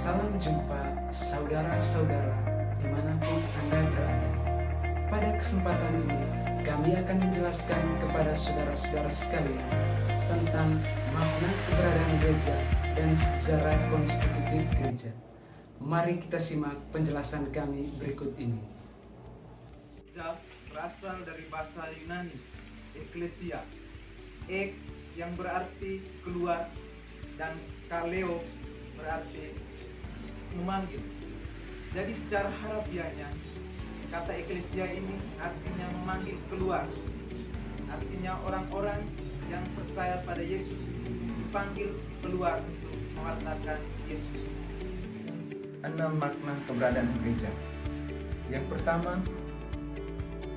Salam jumpa saudara-saudara dimanapun Anda berada. Pada kesempatan ini kami akan menjelaskan kepada saudara-saudara sekalian tentang makna keberadaan gereja dan sejarah konstitutif gereja. Mari kita simak penjelasan kami berikut ini. Gereja berasal dari bahasa Yunani, eklesia, ek yang berarti keluar dan kaleo berarti memanggil. Jadi secara harafiahnya kata eklesia ini artinya memanggil keluar. Artinya orang-orang yang percaya pada Yesus dipanggil keluar untuk mewartakan Yesus. 6 makna keberadaan gereja. Yang pertama,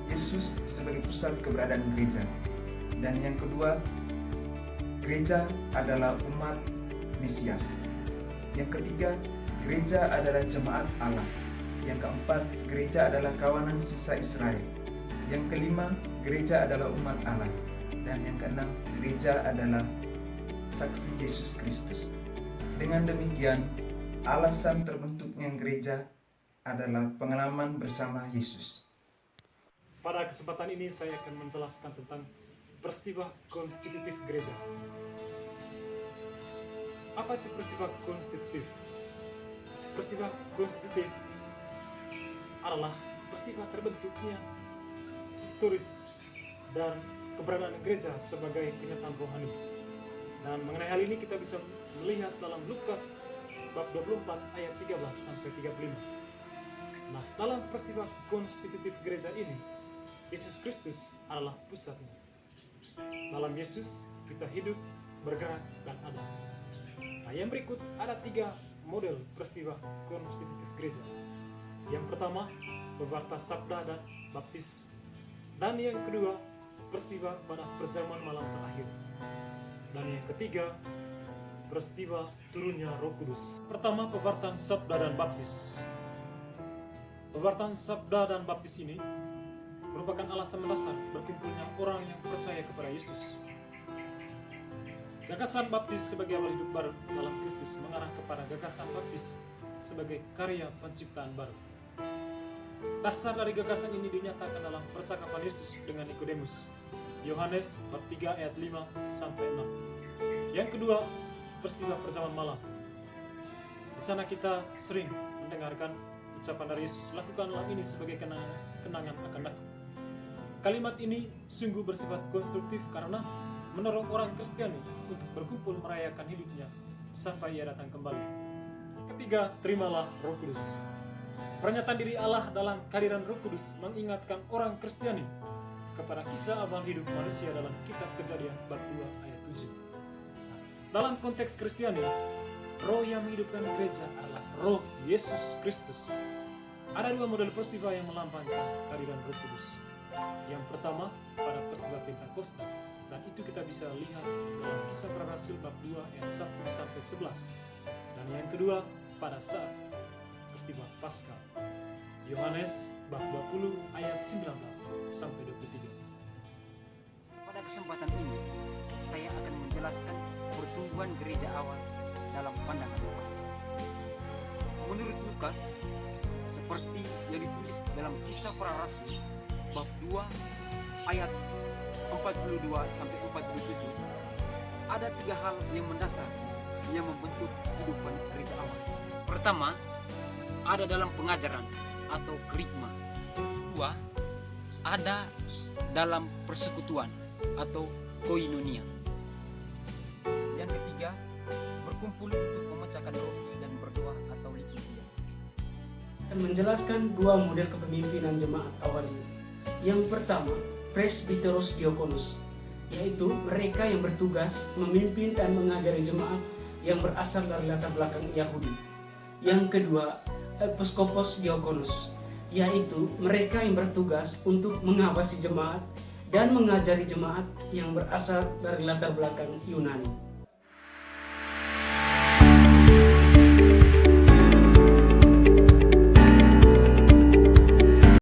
Yesus sebagai pusat keberadaan gereja. Dan yang kedua, gereja adalah umat Mesias. Yang ketiga, gereja adalah jemaat Allah. Yang keempat, gereja adalah kawanan sisa Israel. Yang kelima, gereja adalah umat Allah. Dan yang keenam, gereja adalah saksi Yesus Kristus. Dengan demikian, alasan terbentuknya gereja adalah pengalaman bersama Yesus. Pada kesempatan ini saya akan menjelaskan tentang peristiwa konstitutif gereja. Apa itu peristiwa konstitutif? Peristiwa konstitutif adalah peristiwa terbentuknya historis dan keberadaan gereja sebagai kenyataan rohani. Dan mengenai hal ini kita bisa melihat dalam Lukas bab 24 ayat 13 sampai 35. Nah, dalam peristiwa konstitutif gereja ini, Yesus Kristus adalah pusatnya. Dalam Yesus kita hidup, bergerak, dan ada. Nah, yang berikut ada 3 model peristiwa konstitutif gereja. Yang pertama, pewarta sabda dan baptis. Dan yang kedua, peristiwa pada perjamuan malam terakhir. Dan yang ketiga, peristiwa turunnya Roh Kudus. Pertama, pewartaan sabda dan baptis. Pewartaan sabda dan baptis ini merupakan alasan mendasar berkumpulnya orang yang percaya kepada Yesus. Gagasan baptis sebagai awal hidup baru dalam Kristus mengarah kepada gagasan baptis sebagai karya penciptaan baru. Dasar dari gagasan ini dinyatakan dalam percakapan Yesus dengan Nikodemus, Yohanes bab 3 ayat 5 sampai 6. Yang kedua, peristiwa perjamuan malam. Di sana kita sering mendengarkan ucapan dari Yesus, lakukanlah ini sebagai kenangan akan aku. Kalimat ini sungguh bersifat konstruktif karena mendorong orang Kristiani untuk berkumpul merayakan hidupnya sampai ia datang kembali. Ketiga, terimalah Roh Kudus. Pernyataan diri Allah dalam kehadiran Roh Kudus mengingatkan orang Kristiani kepada kisah awal hidup manusia dalam kitab Kejadian bab 2 ayat 7. Dalam konteks Kristiani, roh yang menghidupkan gereja adalah Roh Yesus Kristus. Ada 2 model peristiwa yang melambangkan kehadiran Roh Kudus. Yang pertama pada peristiwa Pentakosta, dan itu kita bisa lihat dalam Kisah Para Rasul bab 2 ayat 1 sampai 11. Dan yang kedua pada saat peristiwa Paskah, Yohanes bab 20 ayat 19 sampai 23. Pada kesempatan ini, saya akan menjelaskan pertumbuhan gereja awal dalam pandangan Lukas. Menurut Lukas, seperti yang ditulis dalam Kisah Para Rasul bab 2 ayat 42 sampai 47, ada 3 hal yang mendasar yang membentuk kehidupan gereja awal. Pertama, ada dalam pengajaran atau kerigma. Kedua, ada dalam persekutuan atau koinonia. Yang ketiga, berkumpul untuk memecahkan roti dan berdoa atau liturgia. Menjelaskan 2 model kepemimpinan jemaat awal ini. Yang pertama, presbiteros diakonus, yaitu mereka yang bertugas memimpin dan mengajari jemaat yang berasal dari latar belakang Yahudi. Yang kedua, episkopos diakonus, yaitu mereka yang bertugas untuk mengawasi jemaat dan mengajari jemaat yang berasal dari latar belakang Yunani.